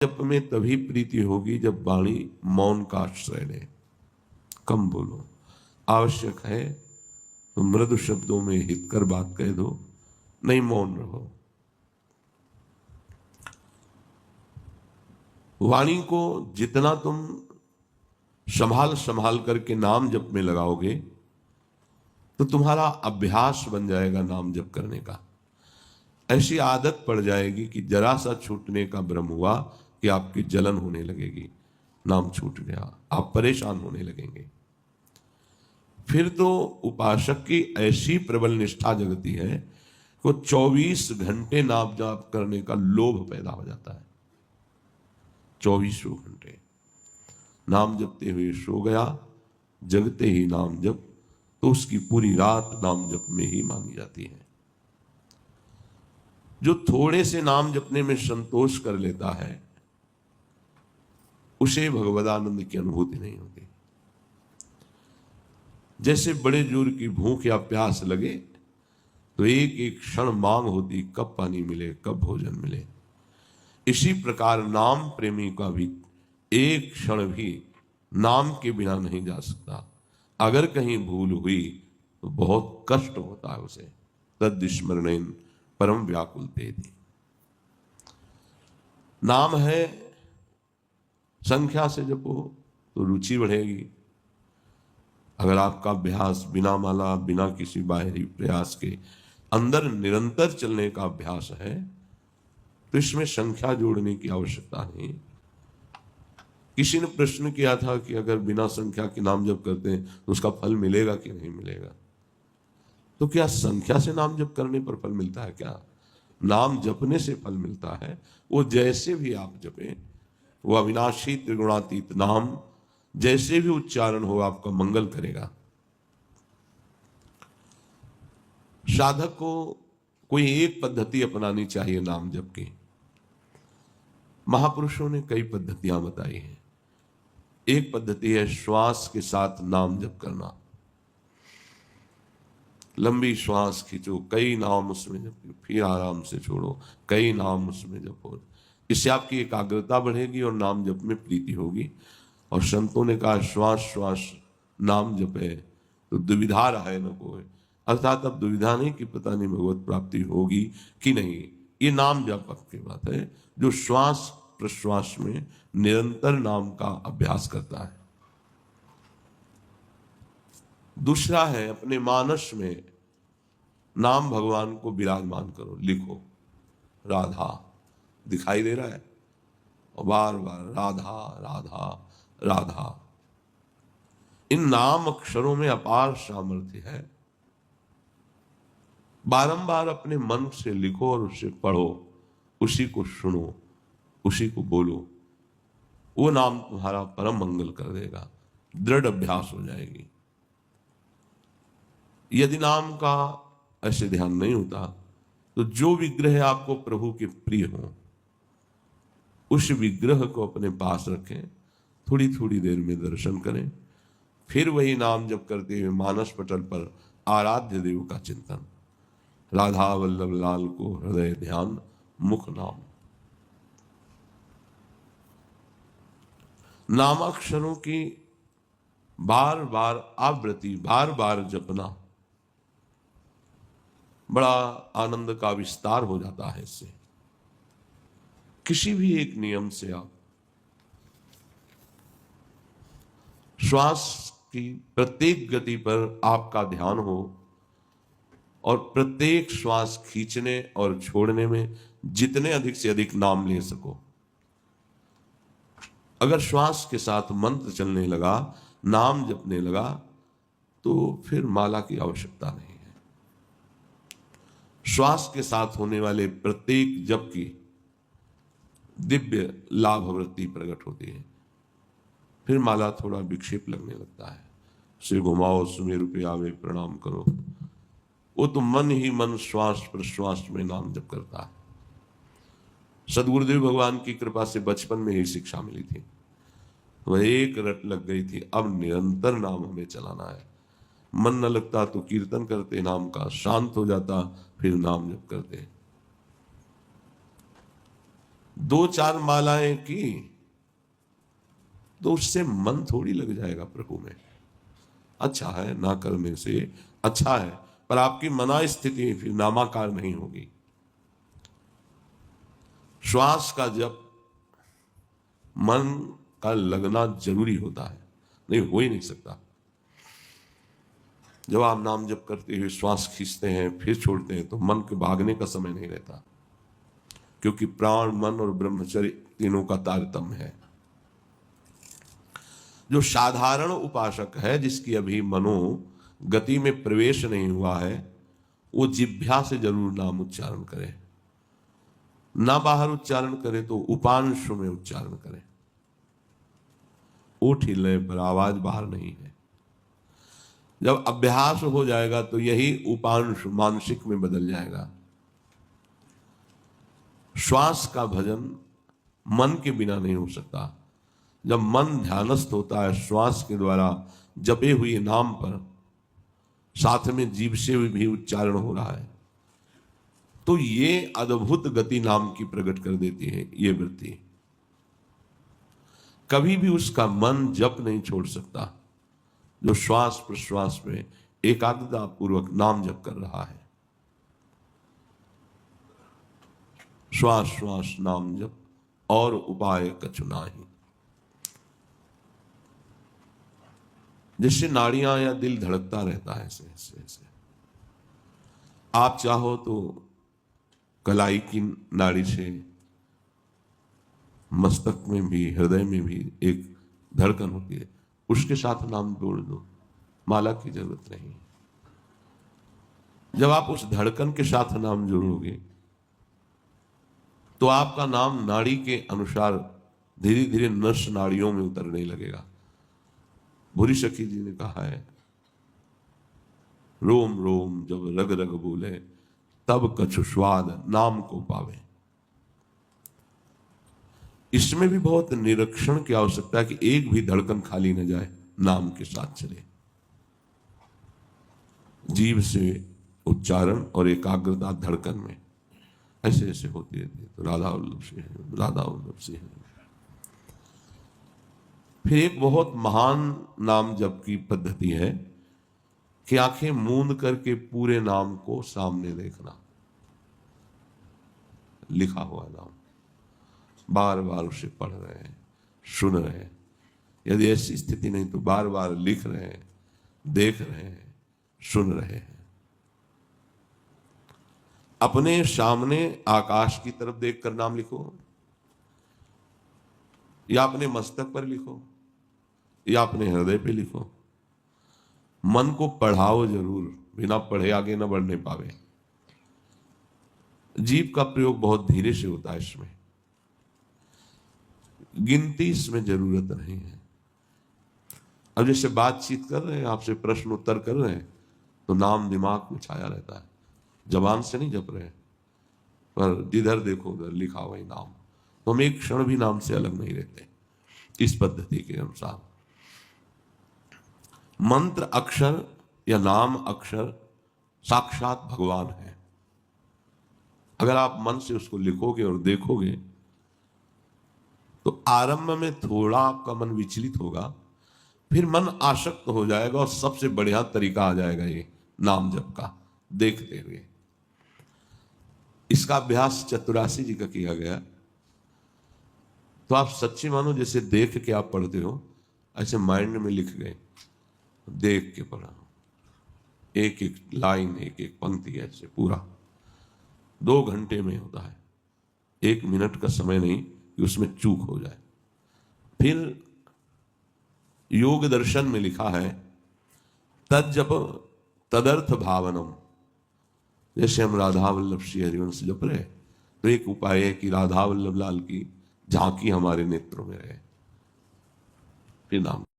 जप में तभी प्रीति होगी जब वाणी मौन का आश्रय ले, कम बोलो। आवश्यक है तो मृदु शब्दों में हितकर बात कह दो, नहीं मौन रहो। वाणी को जितना तुम संभाल संभाल करके नाम जप में लगाओगे तो तुम्हारा अभ्यास बन जाएगा नाम जप करने का। ऐसी आदत पड़ जाएगी कि जरा सा छूटने का भ्रम हुआ कि आपकी जलन होने लगेगी, नाम छूट गया, आप परेशान होने लगेंगे। फिर तो उपासक की ऐसी प्रबल निष्ठा जगती है कि वो 24 घंटे नाम जाप करने का लोभ पैदा हो जाता है। 24 घंटे नाम जपते हुए सो गया, जगते ही नाम जप, तो उसकी पूरी रात नाम जप में ही मानी जाती है। जो थोड़े से नाम जपने में संतोष कर लेता है उसे भगवदानंद की अनुभूति नहीं होती। जैसे बड़े जोर की भूख या प्यास लगे तो एक एक क्षण मांग होती, कब पानी मिले, कब भोजन मिले। इसी प्रकार नाम प्रेमी का भी एक क्षण भी नाम के बिना नहीं जा सकता। अगर कहीं भूल हुई तो बहुत कष्ट होता है उसे। तद स्मरणेन परम व्याकुल तेति। नाम है, संख्या से जपो तो रुचि बढ़ेगी। अगर आपका अभ्यास बिना माला, बिना किसी बाहरी प्रयास के अंदर निरंतर चलने का अभ्यास है तो इसमें संख्या जोड़ने की आवश्यकता नहीं। किसी ने प्रश्न किया था कि अगर बिना संख्या के नाम जप करते हैं तो उसका फल मिलेगा कि नहीं मिलेगा। तो क्या संख्या से नाम जप करने पर फल मिलता है? क्या नाम जपने से फल मिलता है? वो जैसे भी आप जपें, वो अविनाशी त्रिगुणातीत नाम जैसे भी उच्चारण हो आपका मंगल करेगा। साधक को कोई एक पद्धति अपनानी चाहिए नाम जप की। महापुरुषों ने कई पद्धतियां बताई हैं। एक पद्धति है श्वास के साथ नाम जप करना। लंबी श्वास खींचो, कई नाम उसमें जपो, फिर आराम से छोड़ो, कई नाम उसमें जपो। इससे आपकी एकाग्रता बढ़ेगी और नाम जप में प्रीति होगी। और संतों ने कहा श्वास श्वास नाम जपे तो दुविधा रहे न कोई। अर्थात अब दुविधा नहीं कि पता नहीं भगवत प्राप्ति होगी कि नहीं। ये नाम जप की बात है जो श्वास प्रश्वास में निरंतर नाम का अभ्यास करता है। दूसरा है अपने मानस में नाम भगवान को विराजमान करो, लिखो। राधा दिखाई दे रहा है और बार बार राधा राधा राधा। इन नाम अक्षरों में अपार सामर्थ्य है। बारंबार अपने मन से लिखो और उसे पढ़ो, उसी को सुनो, उसी को बोलो। वो नाम तुम्हारा परम मंगल कर देगा, दृढ़ अभ्यास हो जाएगी। यदि नाम का ऐसे ध्यान नहीं होता तो जो विग्रह आपको प्रभु के प्रिय हो उस विग्रह को अपने पास रखें, थोड़ी थोड़ी देर में दर्शन करें, फिर वही नाम जप करते हुए मानस पटल पर आराध्य देव का चिंतन। राधा वल्लभ लाल को हृदय ध्यान, मुख नाम। नामाक्षरों की बार बार आवृत्ति, बार बार जपना, बड़ा आनंद का विस्तार हो जाता है इससे। किसी भी एक नियम से आप श्वास की प्रत्येक गति पर आपका ध्यान हो और प्रत्येक श्वास खींचने और छोड़ने में जितने अधिक से अधिक नाम ले सको। अगर श्वास के साथ मंत्र चलने लगा, नाम जपने लगा, तो फिर माला की आवश्यकता नहीं है। श्वास के साथ होने वाले प्रत्येक जप की दिव्य लाभ वृत्ति प्रकट होती है। फिर माला थोड़ा विक्षेप लगने लगता है। सिर घुमाओ, सुमेरु पे आवे, प्रणाम करो। वो तो मन ही मन श्वास प्रश्वास में नाम जप करता है। सदगुरुदेव भगवान की कृपा से बचपन में ही शिक्षा मिली थी, वह एक रट लग गई थी। अब निरंतर नाम हमें चलाना है। मन न लगता तो कीर्तन करते नाम का, शांत हो जाता फिर नाम जप करते। दो चार मालाएं की तो उससे मन थोड़ी लग जाएगा प्रभु में। अच्छा है ना करने से अच्छा है, पर आपकी मना स्थिति फिर नामाकार नहीं होगी। श्वास का जप मन का लगना जरूरी होता है, नहीं हो ही नहीं सकता। जब आप नाम जप करते हुए श्वास खींचते हैं फिर छोड़ते हैं तो मन के भागने का समय नहीं रहता, क्योंकि प्राण, मन और ब्रह्मचर्य तीनों का तारतम्य है। जो साधारण उपासक है, जिसकी अभी मनो गति में प्रवेश नहीं हुआ है, वो जिह्वा से जरूर नाम उच्चारण करे। ना बाहर उच्चारण करे तो उपांशु में उच्चारण करे। ओठ हिले पर आवाज बाहर नहीं है। जब अभ्यास हो जाएगा तो यही उपांश मानसिक में बदल जाएगा। श्वास का भजन मन के बिना नहीं हो सकता। जब मन ध्यानस्थ होता है श्वास के द्वारा जपे हुए नाम पर, साथ में जीभ से भी उच्चारण हो रहा है, तो ये अद्भुत गति नाम की प्रकट कर देती है ये वृत्ति। कभी भी उसका मन जप नहीं छोड़ सकता जो श्वास प्रश्वास में एकाग्रता पूर्वक नाम जप कर रहा है। श्वास श्वास नाम जप और उपाय कछु नाही। जिससे नाड़ियां या दिल धड़कता रहता है ऐसे ऐसे ऐसे। आप चाहो तो कलाई की नाड़ी से मस्तक में भी, हृदय में भी एक धड़कन होती है, उसके साथ नाम जोड़ दो, माला की जरूरत नहीं। जब आप उस धड़कन के साथ नाम जोड़ोगे तो आपका नाम नाड़ी के अनुसार धीरे धीरे नस नाड़ियों में उतरने लगेगा। भूरी सखी जी ने कहा है, रोम रोम जब रग रग बोले तब कछु स्वाद नाम को पावे। इसमें भी बहुत निरीक्षण की आवश्यकता है कि एक भी धड़कन खाली न जाए, नाम के साथ चले। जीभ से उच्चारण और एकाग्रता धड़कन में ऐसे ऐसे होती रहती है। तो राधा वल्लभ से है, राधा वल्लभ से है। फिर एक बहुत महान नाम जप की पद्धति है कि आंखें मूंद करके पूरे नाम को सामने देखना, लिखा हुआ नाम बार बार उसे पढ़ रहे हैं, सुन रहे हैं। यदि ऐसी स्थिति नहीं तो बार बार लिख रहे हैं, देख रहे हैं, सुन रहे हैं। अपने सामने आकाश की तरफ देखकर नाम लिखो, या अपने मस्तक पर लिखो, या अपने हृदय पे लिखो। मन को पढ़ाओ जरूर, बिना पढ़े आगे न बढ़ने पावे। जीभ का प्रयोग बहुत धीरे से होता है, इसमें गिनती इसमें जरूरत नहीं है। अब जैसे बातचीत कर रहे हैं, आपसे प्रश्न उत्तर कर रहे हैं, तो नाम दिमाग में छाया रहता है, जबान से नहीं जप रहे हैं, पर जिधर देखो उधर लिखा हुआ ही नाम। तो हम एक क्षण भी नाम से अलग नहीं रहते इस पद्धति के अनुसार। मंत्र अक्षर या नाम अक्षर साक्षात भगवान है। अगर आप मन से उसको लिखोगे और देखोगे तो आरंभ में थोड़ा आपका मन विचलित होगा, फिर मन आसक्त हो जाएगा और सबसे बढ़िया तरीका आ जाएगा ये नाम जप का, देखते हुए। इसका अभ्यास चतुरासी जी का किया गया। तो आप सच्ची मानो जैसे देख के आप पढ़ते हो, ऐसे माइंड में लिख गए, देख के पढ़ा, एक एक लाइन, एक एक पंक्ति, ऐसे पूरा 2 घंटे में होता है। 1 मिनट का समय नहीं कि उसमें चूक हो जाए। फिर योग दर्शन में लिखा है तज्जप तदर्थ भावनम। जैसे हम राधा वल्लभ श्री हरिवंश जप रहे, तो एक उपाय है कि राधा वल्लभ लाल की झांकी हमारे नेत्रों में रहे। फिर नाम